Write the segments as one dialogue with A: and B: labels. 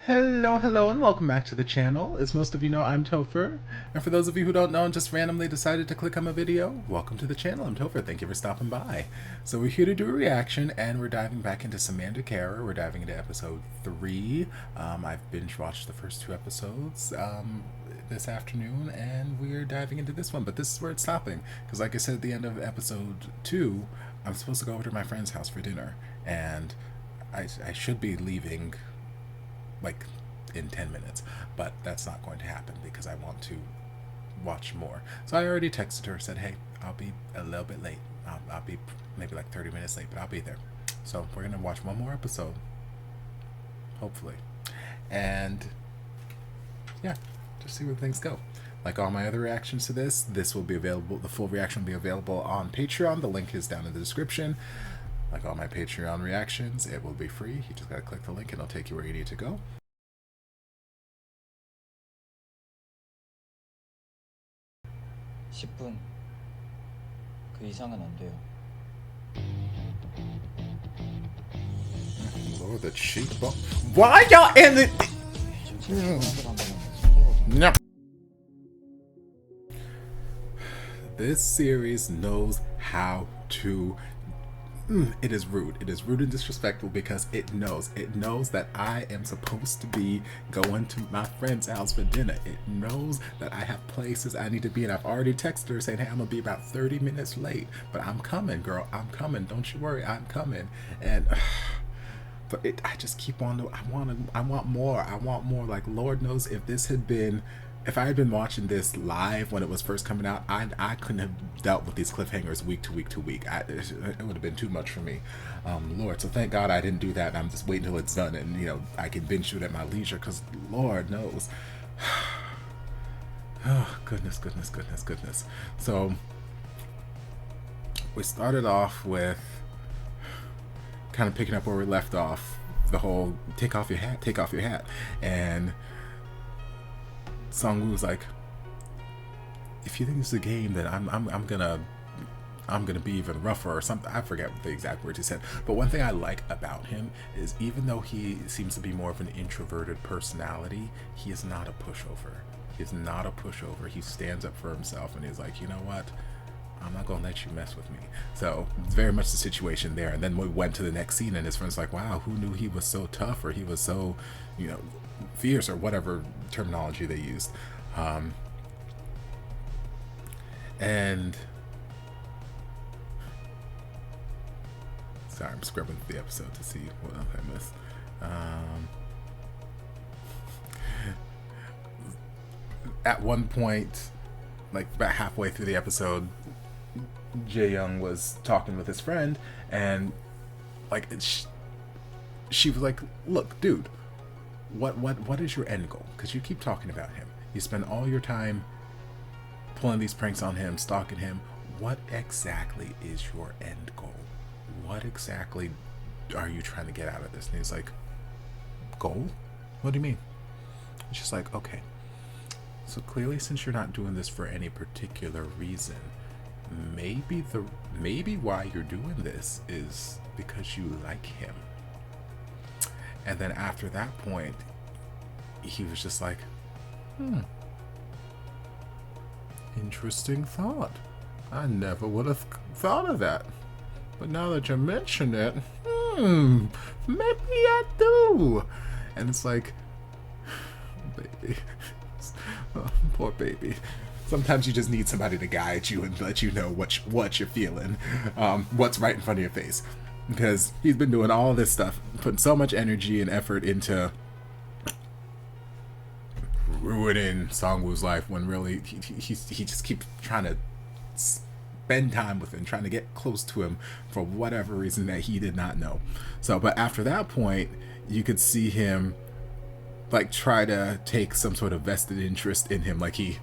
A: Hello, and welcome back to the channel. As most of you know, I'm Topher. And for those of you who don't know and just randomly decided to click on my video, welcome to the channel. I'm Topher. Thank you for stopping by. So we're here to do a reaction, and we're diving back into Semantic. We're diving into episode 3. I've binge-watched the first 2 episodes this afternoon, and we're diving into this one. But this is where it's stopping, because like I said at the end of episode 2, I'm supposed to go over to my friend's house for dinner, and I should be leaving like in 10 minutes, but that's not going to happen because I want to watch more. So I already texted her, said, hey, I'll be a little bit late. I'll be maybe like 30 minutes late, but I'll be there. So we're gonna watch one more episode, hopefully, and yeah, just see where things go. Like all my other reactions to this will be available, the full reaction will be available on Patreon. The link is down in the description. Like all my Patreon reactions, it will be free. You just gotta click the link and it'll take you where you need to go.
B: 10분 그 이상은 안 돼요.
A: Lower the cheekbone. Why y'all in the? No. This series knows how to. It is rude. It is rude and disrespectful because it knows that I am supposed to be going to my friend's house for dinner. It knows that I have places I need to be, and I've already texted her saying, hey, I'm gonna be about 30 minutes late, but I'm coming, girl. I'm coming. Don't you worry. I'm coming. And but I just keep on. I want more. I want more. Like, Lord knows if I had been watching this live when it was first coming out, I couldn't have dealt with these cliffhangers week to week to week. It would have been too much for me. Lord, so thank God I didn't do that, and I'm just waiting until it's done, and I can binge it at my leisure, because Lord knows. Oh, goodness. So we started off with kind of picking up where we left off, the whole take off your hat, and Song Woo's like, if you think it's a game, then I'm gonna be even rougher or something. I forget what the exact words he said. But one thing I like about him is, even though he seems to be more of an introverted personality, he is not a pushover. He stands up for himself, and he's like, you know what? I'm not gonna let you mess with me. So it's very much the situation there. And then we went to the next scene, and his friend's like, wow, who knew he was so tough, or he was so, fierce, or whatever terminology they used. And sorry, I'm scrubbing through the episode to see what else I missed. At one point, like about halfway through the episode, Jae-young was talking with his friend, and like she was like, look, dude, what is your end goal? Because you keep talking about him, you spend all your time pulling these pranks on him, stalking him. What exactly is your end goal? What exactly are you trying to get out of this? And he's like, goal? What do you mean? It's just like, okay, so clearly, since you're not doing this for any particular reason, maybe why you're doing this is because you like him. And then after that point, he was just like, interesting thought. I never would have thought of that. But now that you mention it, maybe I do. And it's like, baby, oh, poor baby. Sometimes you just need somebody to guide you and let you know what you're feeling, what's right in front of your face. Because he's been doing all this stuff, putting so much energy and effort into ruining Song-woo's life, when really he just keeps trying to spend time with him, trying to get close to him for whatever reason that he did not know. So, but after that point, you could see him like try to take some sort of vested interest in him. Like he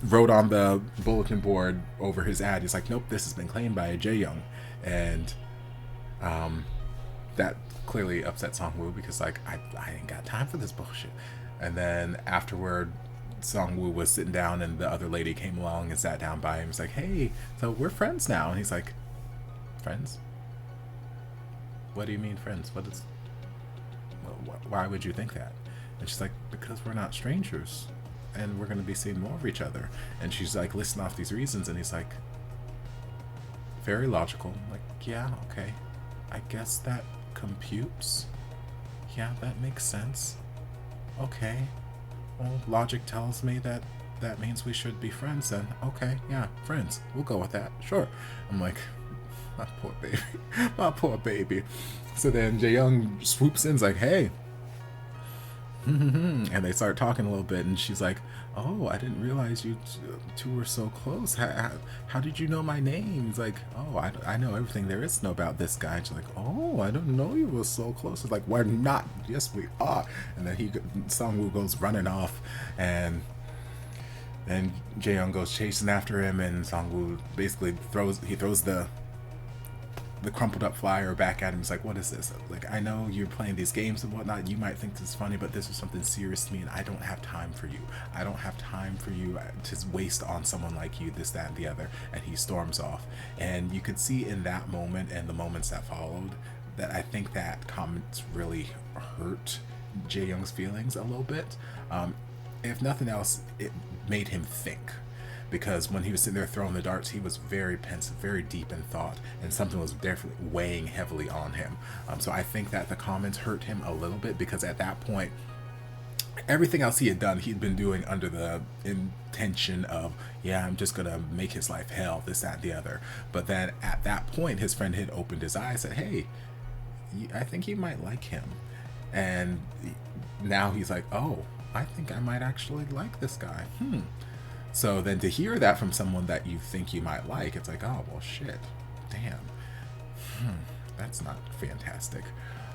A: wrote on the bulletin board over his ad, he's like, nope, this has been claimed by Jae-young. And that clearly upset Song-woo, because like, I ain't got time for this bullshit. And then afterward, Song-woo was sitting down, and the other lady came along and sat down by him. He's like, hey, so we're friends now. And he's like, friends? What do you mean friends? Why would you think that? And she's like, because we're not strangers, and we're going to be seeing more of each other. And she's like listing off these reasons, and he's like, very logical. I'm like, yeah, okay, I guess that computes. Yeah, that makes sense. Okay, well, logic tells me that that means we should be friends then. Okay, yeah, friends. We'll go with that. Sure. I'm like, my poor baby. My poor baby. So then Jae-young swoops in, is like, hey. And they start talking a little bit, and she's like, oh, I didn't realize you two were so close. How did you know my name? He's like, oh, I know everything there is to know about this guy. And she's like, oh, I didn't know you were so close. It's like, we're not. Yes, we are. And then Songwoo goes running off, and then Jae-young goes chasing after him, and Songwoo basically throws the crumpled up flyer back at him. He's like, what is this? Like, I know you're playing these games and whatnot. You might think this is funny, but this is something serious to me, and I don't have time for you. I don't have time for you to waste on someone like you, this, that, and the other. And he storms off. And you could see in that moment and the moments that followed that I think that comment really hurt Jae-young's feelings a little bit. If nothing else, it made him think. Because when he was sitting there throwing the darts, he was very pensive, very deep in thought, and something was definitely weighing heavily on him. So I think that the comments hurt him a little bit, because at that point, everything else he had done, he'd been doing under the intention of, yeah, I'm just gonna make his life hell, this, that, and the other. But then at that point, his friend had opened his eyes and said, hey, I think you might like him. And now he's like, oh, I think I might actually like this guy. So then to hear that from someone that you think you might like, it's like, oh, well, shit. Damn. That's not fantastic.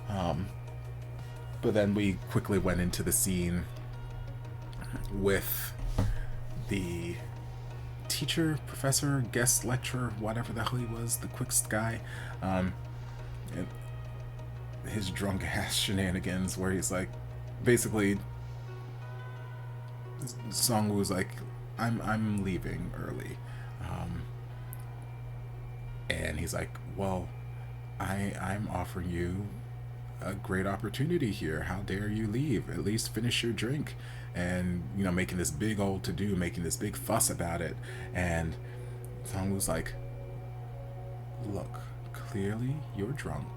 A: But then we quickly went into the scene with the teacher, professor, guest lecturer, whatever the hell he was, the quickest guy. And his drunk ass shenanigans where he's like, basically, Songwoo's like, I'm leaving early, and he's like, well, I'm offering you a great opportunity here. How dare you leave? At least finish your drink. And making this big old to-do, making this big fuss about it. And Songwoo's like, look, clearly you're drunk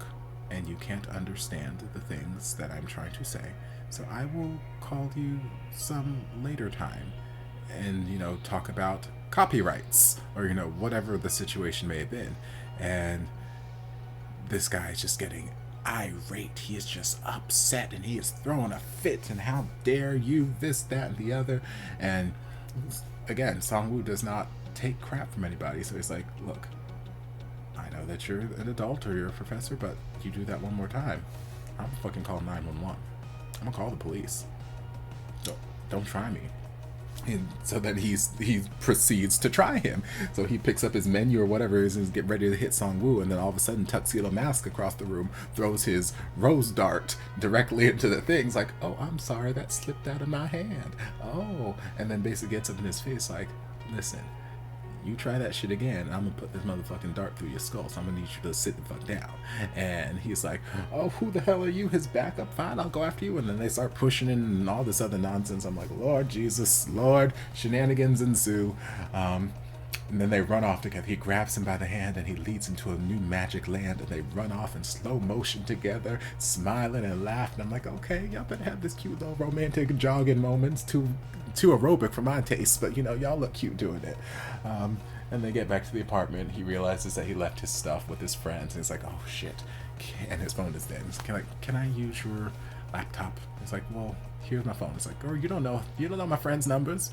A: and you can't understand the things that I'm trying to say, so I will call you some later time and talk about copyrights or whatever the situation may have been. And this guy is just getting irate. He is just upset and he is throwing a fit, and how dare you, this, that, and the other. And again, Songwoo does not take crap from anybody, so he's like, look, I know that you're an adult or you're a professor, but you do that one more time, I'm gonna fucking call 911. I'm gonna call the police. Don't try me. And so then he proceeds to try him. So he picks up his menu or whatever it is and is getting ready to hit Songwoo, and then all of a sudden Tuxedo Mask across the room throws his rose dart directly into the things like, oh, I'm sorry, that slipped out of my hand. Oh, and then basically gets up in his face like, listen, you try that shit again, I'm gonna put this motherfucking dart through your skull, so I'm gonna need you to sit the fuck down. And he's like, oh, who the hell are you? His backup? Fine, I'll go after you. And then they start pushing in and all this other nonsense. I'm like, Lord Jesus, Lord, shenanigans ensue. And then they run off together. He grabs him by the hand and he leads him to a new magic land, and they run off in slow motion together, smiling and laughing. I'm like, okay, y'all better have this cute little romantic jogging moments, too aerobic for my taste, but y'all look cute doing it. And they get back to the apartment. He realizes that he left his stuff with his friends, and he's like, oh shit, and his phone is dead. He's like, can I use your laptop? He's like, well, here's my phone. It's like, oh, you don't know my friends' numbers?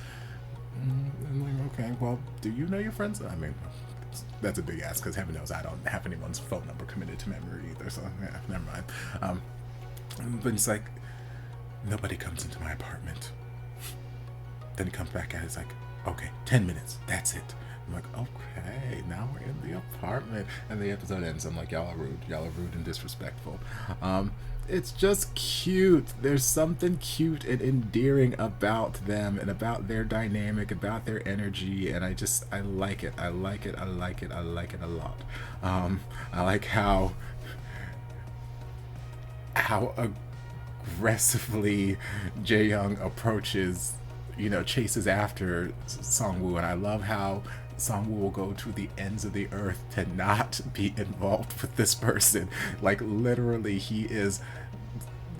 A: I'm like, okay, well, do you know your friends? I mean, that's a big ask, because heaven knows I don't have anyone's phone number committed to memory either, so yeah, never mind. But he's like, nobody comes into my apartment. Then he comes back at it, he's like, okay, 10 minutes, that's it. I'm like, okay, now we're in the apartment. And the episode ends. I'm like, y'all are rude and disrespectful. It's just cute. There's something cute and endearing about them and about their dynamic, about their energy, and I like it. I like it a lot. I like how aggressively Jaeyoung approaches, you know, chases after Songwoo. And I love how Songwoo will go to the ends of the earth to not be involved with this person. Like, literally, he is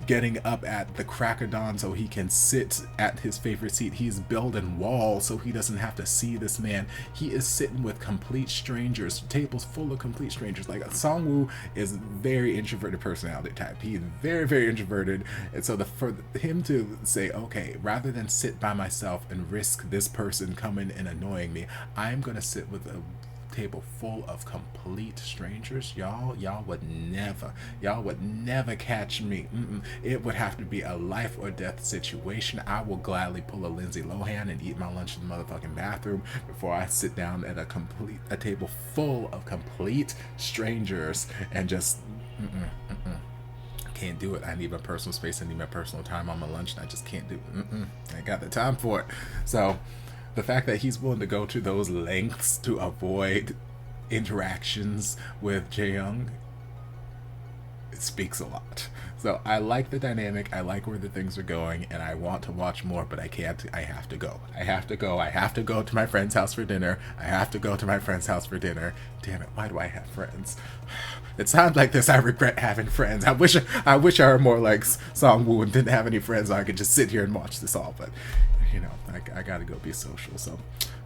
A: getting up at the crack of dawn so he can sit at his favorite seat. He's building walls so he doesn't have to see this man. He is sitting with complete strangers, tables full of complete strangers. Like, Songwoo is a very introverted personality type. He is very, very introverted. And so for him to say, okay, rather than sit by myself and risk this person coming and annoying me, I'm gonna sit with a table full of complete strangers. Y'all would never catch me. It would have to be a life or death situation. I will gladly pull a Lindsay Lohan and eat my lunch in the motherfucking bathroom before I sit down at a table full of complete strangers and just can't do it. I need my personal space. I need my personal time on my lunch, and I just can't do I ain't got the time for it. So the fact that he's willing to go to those lengths to avoid interactions with Jaeyoung, it speaks a lot. So I like the dynamic, I like where the things are going, and I want to watch more, but I can't. I have to go. I have to go to my friend's house for dinner. Damn it, why do I have friends? It sounds like this. I regret having friends. I wish I were more like Songwoo and didn't have any friends so I could just sit here and watch this all, but you know, I gotta go be social. So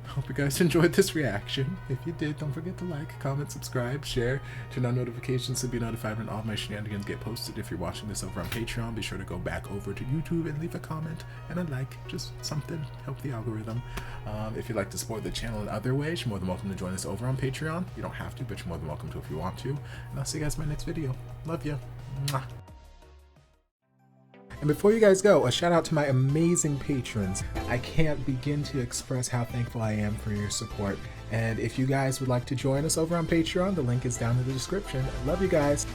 A: I hope you guys enjoyed this reaction. If you did, don't forget to like, comment, subscribe, share, turn on notifications to be notified when all my shenanigans get posted. If you're watching this over on Patreon, be sure to go back over to YouTube and leave a comment and a like, just something, help the algorithm. If you'd like to support the channel in other ways, you're more than welcome to join us over on Patreon. You don't have to, but you're more than welcome to if you want to. And I'll see you guys in my next video. Love you. Mwah. And before you guys go, a shout out to my amazing patrons. I can't begin to express how thankful I am for your support. And if you guys would like to join us over on Patreon, the link is down in the description. Love you guys.